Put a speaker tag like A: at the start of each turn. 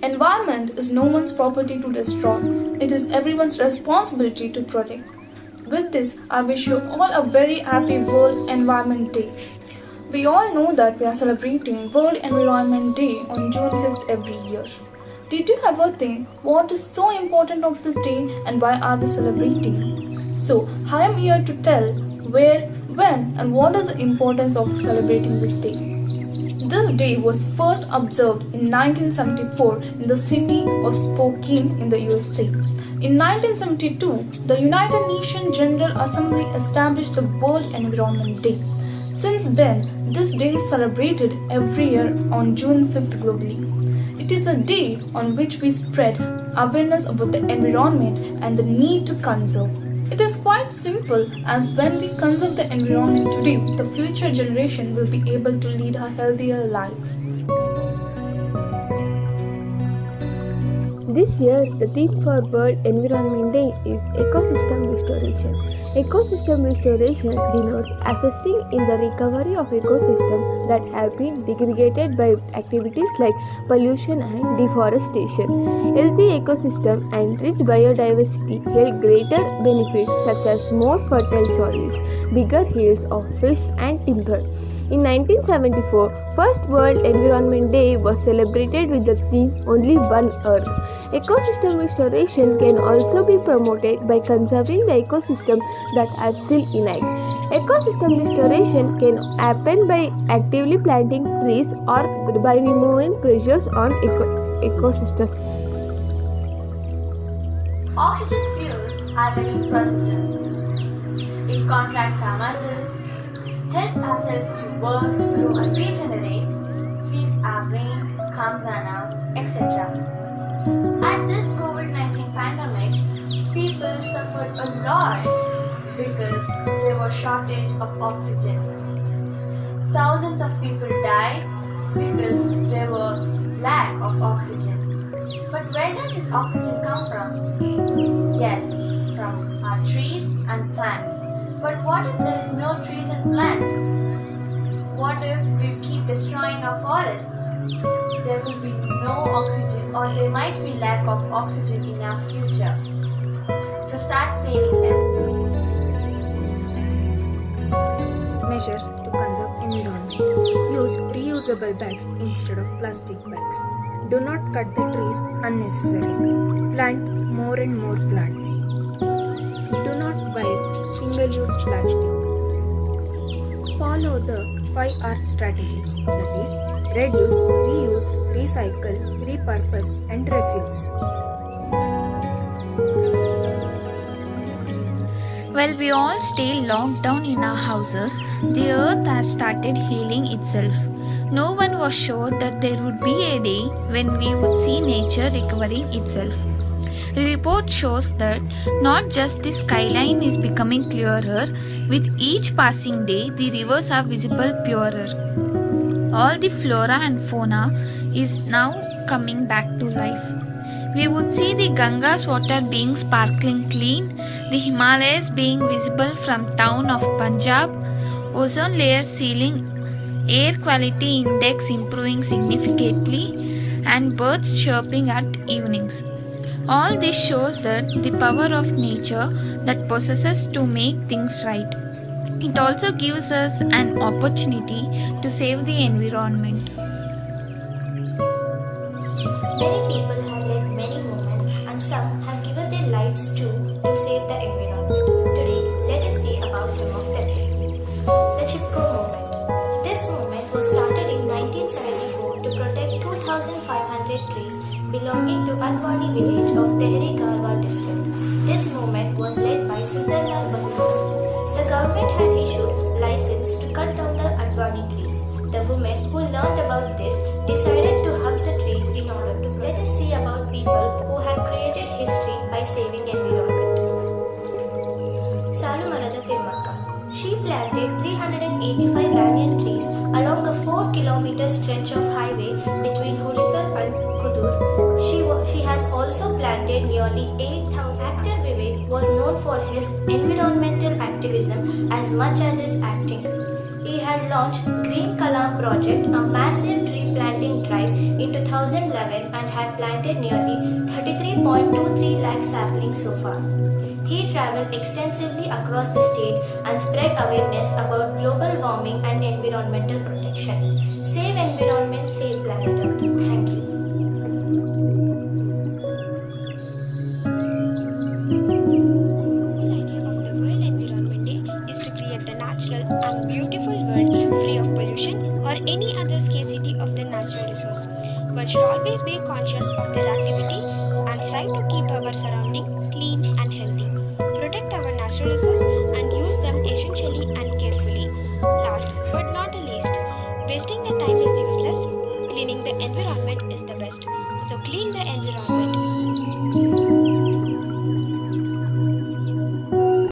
A: Environment is no one's property to destroy. It is everyone's responsibility to protect. With this, I wish you all a very happy World Environment Day. We all know that we are celebrating World Environment Day on June 5th every year. Did you ever think what is so important of this day and why are we celebrating? So, I am here to tell where, when and what is the importance of celebrating this day. This day was first observed in 1974 in the city of Spokane in the USA. In 1972, the United Nations General Assembly established the World Environment Day. Since then, this day is celebrated every year on June 5th globally. It is a day on which we spread awareness about the environment and the need to conserve. It is quite simple, as when we conserve the environment today, the future generation will be able to lead a healthier life.
B: This year, the theme for World Environment Day is Ecosystem Restoration. Ecosystem restoration denotes assisting in the recovery of ecosystems that have been degraded by activities like pollution and deforestation. Healthy ecosystem and rich biodiversity yield greater benefits such as more fertile soils, bigger yields of fish and timber. In 1974, First World Environment Day was celebrated with the theme Only One Earth. Ecosystem restoration can also be promoted by conserving the ecosystem that are still intact. Ecosystem restoration can happen by actively planting trees or by removing pressures on ecosystem.
C: Oxygen fuels our living processes. It contracts our muscles, helps our cells to work, grow and regenerate, feeds our brain, calms our nerves, etc. At this COVID-19 pandemic, people suffered a lot because there was shortage of oxygen. Thousands of people died because there was lack of oxygen. But where does this oxygen come from? Yes, from our trees and plants. But what if there is no trees and plants? What if we keep destroying our forests? There will be no oxygen, or there might be lack of oxygen in our future. So start saving them.
D: Measures to conserve environment. Use reusable bags instead of plastic bags. Do not cut the trees unnecessarily. Plant more and more plants. Do not buy single-use plastic. Follow the 5R strategy, that is, reduce, reuse, recycle, repurpose and refuse.
E: While we all stay locked down in our houses, the earth has started healing itself. No one was sure that there would be a day when we would see nature recovering itself. The report shows that not just the skyline is becoming clearer, with each passing day the rivers are visible purer. All the flora and fauna is now coming back to life. We would see the Ganga's water being sparkling clean, the Himalayas being visible from town of Punjab, ozone layer sealing, air quality index improving significantly, and birds chirping at evenings. All this shows that the power of nature that possesses to make things right. It also gives us an opportunity to save the environment.
F: Many people have led many movements and some have given their lives to save the environment. Today, let us see about some of them. The Chipko movement. This movement was started in 1974 to protect 2,500 trees belonging to Advani village of Tehri Garhwal district. This movement was led by Sundarlal Bahuguna. The government had issued license to cut down the Advani trees. The women who learned about this decided to hug the trees in order to let us see about people who have created history by saving environment. Salumarada Timmakka. She planted 385 banyan trees along a 4-kilometer stretch of highway between Hulikar and Kudur. She has also planted nearly 8,000. Actor Vivek was known for his environmental activism as much as his acting. He had launched Green Kalam project, a massive tree planting drive in 2011 and had planted nearly 33.23 lakh saplings so far. He traveled extensively across the state and spread awareness about global warming and environmental protection. Save environment, save planet Earth. Thank you.
G: And beautiful world free of pollution or any other scarcity of the natural resource. One should always be conscious of their activity and try to keep our surrounding clean and healthy. Protect our natural resources and use them essentially and carefully. Last but not the least, wasting the time is useless. Cleaning the environment is the best. So clean the environment